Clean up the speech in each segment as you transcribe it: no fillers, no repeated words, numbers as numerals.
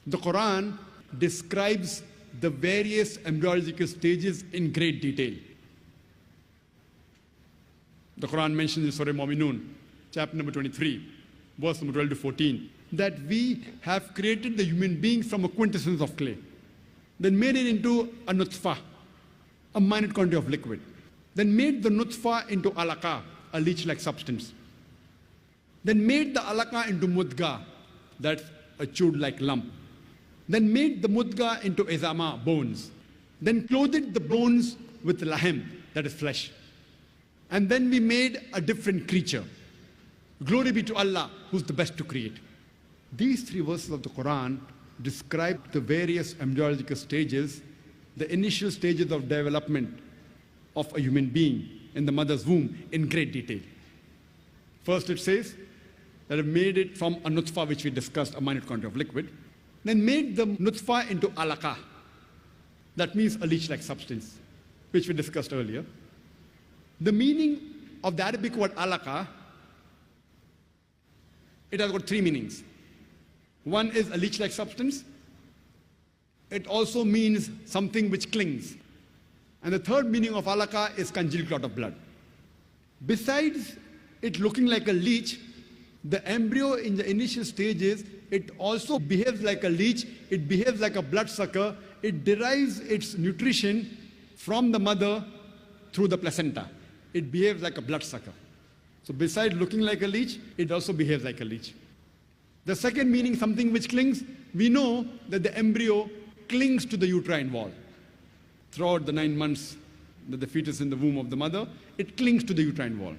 The Quran describes the various embryological stages in great detail. The Quran mentions in Surah Mu'minun, chapter number 23, verse number 12 to 14, that we have created the human being from a quintessence of clay, then made it into a nutfah, a minute quantity of liquid, then made the nutfah into alaqa, a leech-like substance, then made the alaqa into mudga, that's a chewed-like lump, then made the mudga into izama, bones, then clothed the bones with lahm, that is flesh, and then we made a different creature. Glory be to Allah, who's the best to create. These three verses of the Quran describe the various embryological stages, the initial stages of development of a human being in the mother's womb in great detail. First it says that it made it from a nutfah, which we discussed, a minute quantity of liquid, then made the nutfah into alaqa. That means a leech-like substance, which we discussed earlier. The meaning of the Arabic word alaqa, it has got three meanings. One is a leech-like substance. It also means something which clings. And the third meaning of alaqa is congealed clot of blood. Besides it looking like a leech, the embryo in the initial stages, it also behaves like a leech, it behaves like a bloodsucker, it derives its nutrition from the mother through the placenta. It behaves like a bloodsucker. So besides looking like a leech, it also behaves like a leech. The second meaning, something which clings, we know that the embryo clings to the uterine wall. Throughout the 9 months that the fetus is in the womb of the mother, it clings to the uterine wall.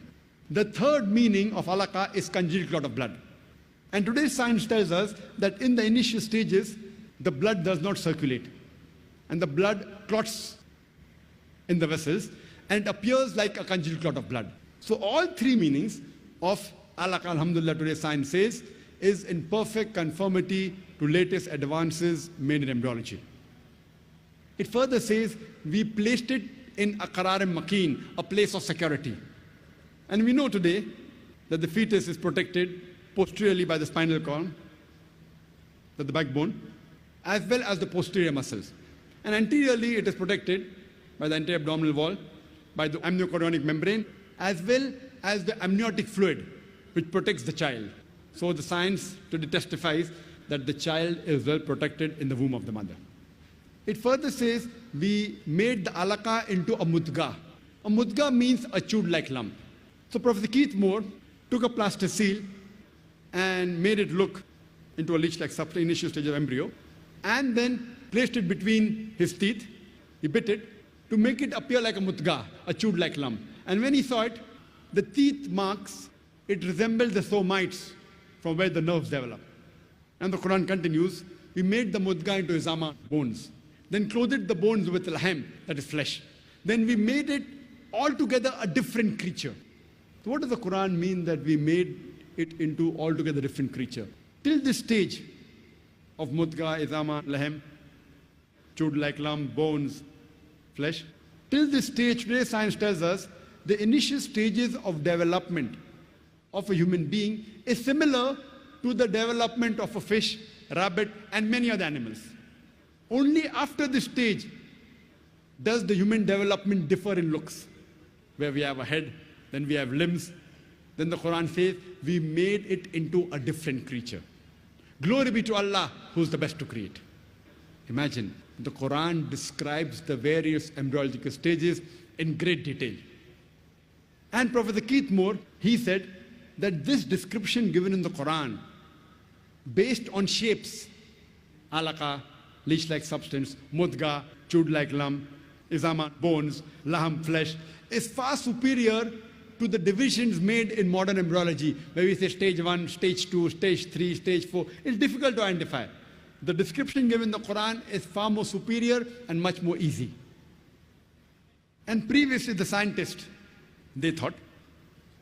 The third meaning of alaqa is congealed clot of blood. And today's science tells us that in the initial stages, the blood does not circulate. And the blood clots in the vessels, and it appears like a congealed clot of blood. So all three meanings of alaqa, alhamdulillah, today's science says, is in perfect conformity to latest advances made in embryology. It further says, we placed it in a qararim makin, a place of security. And we know today that the fetus is protected posteriorly by the spinal column, the backbone, as well as the posterior muscles. And anteriorly it is protected by the anti-abdominal wall, by the amniochorionic membrane, as well as the amniotic fluid, which protects the child. So the science today testifies that the child is well protected in the womb of the mother. It further says, we made the alaqa into a mudga. A mudga means a chewed-like lump. So Professor Keith Moore took a plasticine and made it look into a leech-like substance, initial stage of embryo, and then placed it between his teeth. He bit it to make it appear like a mudga, a chewed-like lump. And when he saw it, the teeth marks, it resembled the somites from where the nerves develop. And the Quran continues, we made the mudga into izama, bones, then clothed the bones with lahm, that is flesh. Then we made it altogether a different creature. So what does the Quran mean that we made it into altogether different creature? Till this stage of mudga, izama, lahm, chewed like lump, bones, flesh, till this stage, today science tells us the initial stages of development of a human being is similar to the development of a fish, rabbit, and many other animals. Only after this stage does the human development differ in looks, where we have a head, then we have limbs. Then the Quran says, we made it into a different creature. Glory be to Allah, who's the best to create. Imagine, the Quran describes the various embryological stages in great detail. And Professor Keith Moore, he said that this description given in the Quran, based on shapes, alaqa, leech-like substance, mudga, chewed-like lump, izama, bones, lahm, flesh, is far superior to the divisions made in modern embryology, where we say stage 1, stage 2, stage 3, stage 4. It's difficult to identify. The description given in the Quran is far more superior and much more easy. And previously the scientists, they thought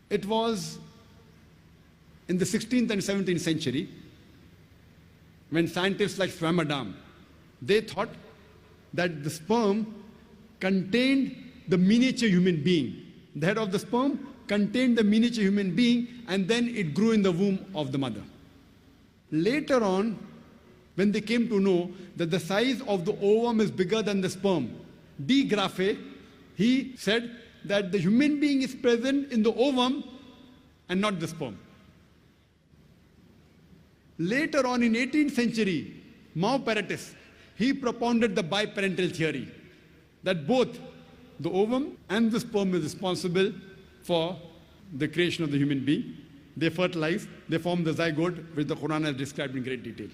it was in the 16th and 17th century when scientists like Swammerdam, they thought that the sperm contained the miniature human being. The head of the sperm contained the miniature human being, and then it grew in the womb of the mother. Later on, when they came to know that the size of the ovum is bigger than the sperm. De Grasse, he said that the human being is present in the ovum and not the sperm. Later on in 18th century, Maupertuis, he propounded the biparental theory, that both the ovum and the sperm is responsible for the creation of the human being. They fertilize, they form the zygote, which the Quran has described in great detail.